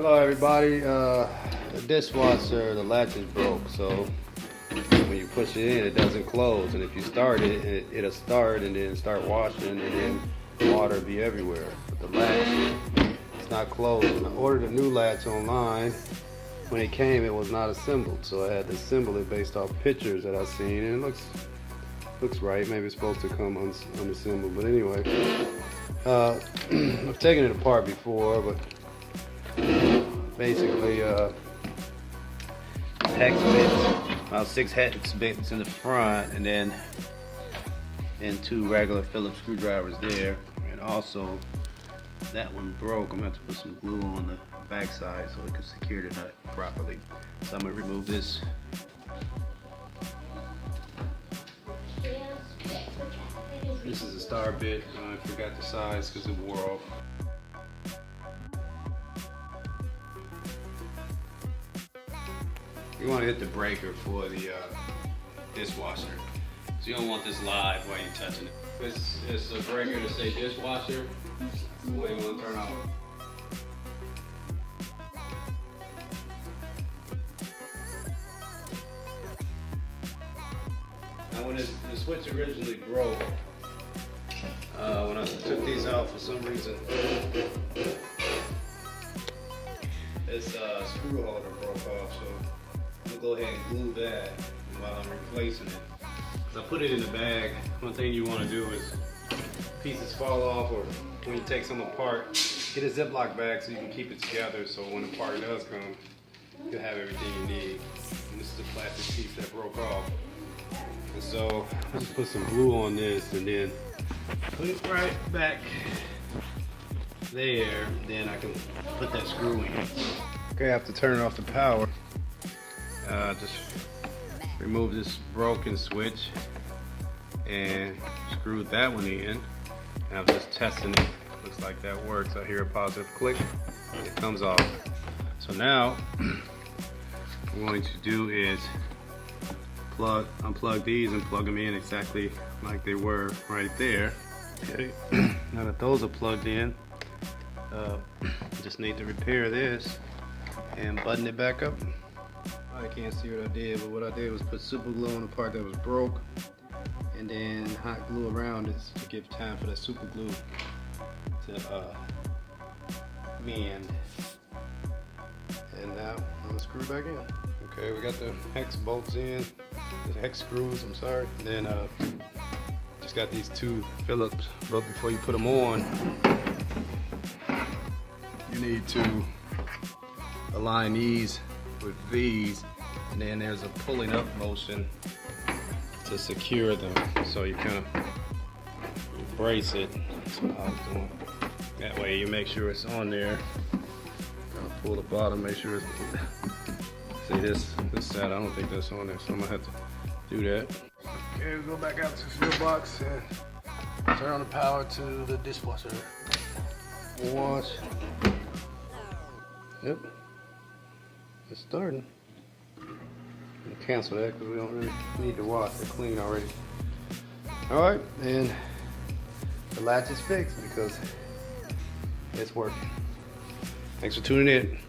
Hello everybody. The dishwasher, the latch is broke, so when you push it in, it doesn't close, and if you start it, it'll start and then start washing, and then water will be everywhere. But the latch, it's not closed. And I ordered a new latch online. When it came, it was not assembled, so I had to assemble it based off pictures that I've seen, and it looks right. Maybe it's supposed to come unassembled, but anyway, I've taken it apart before, but basically hex bits, about 6 hex bits in the front, and then 2 regular Phillips screwdrivers there. And also that one broke. I'm gonna have to put some glue on the back side so it can secure the nut properly. So I'm gonna remove this. This is a star bit. I forgot the size because it wore off. You want to hit the breaker for the dishwasher. So you don't want this live while you're touching it. It's a breaker to say dishwasher. That's the way you want to turn off. Now when the switch originally broke, when I took these out for some reason, this screw holder broke off, so I'm gonna go ahead and glue that while I'm replacing it. Cause I put it in the bag. One thing you want to do is pieces fall off, or when you take some apart, get a Ziploc bag so you can keep it together, so when the part does come, you'll have everything you need. And this is a plastic piece that broke off. And so let's put some glue on this and then put it right back there. Then I can put that screw in. Okay, I have to turn off the power. Just remove this broken switch and screw that one in. And I'm just testing it. Looks like that works. I hear a positive click and it comes off. So now what I'm going to do is unplug these and plug them in exactly like they were right there. Okay, now that those are plugged in, just need to repair this and button it back up. I can't see what I did, but what I did was put super glue on the part that was broke and then hot glue around it to give time for that super glue to mend. And now I'm gonna screw back in. Okay, we got the hex bolts in, the hex screws, I'm sorry. And then just got these 2 Phillips, but before you put them on, you need to align these with these, and then there's a pulling up motion to secure them. So you kind of brace it. That's what I was doing. That way you make sure it's on there. Kind of pull the bottom, make sure it's. See this side, I don't think that's on there, so I'm gonna have to do that. Okay, we go back out to the fuel box and turn on the power to the dishwasher. Wash. Yep. It's starting. I'm gonna cancel that because we don't really need to wash. They're clean already. Alright, and the latch is fixed because it's working. Thanks for tuning in.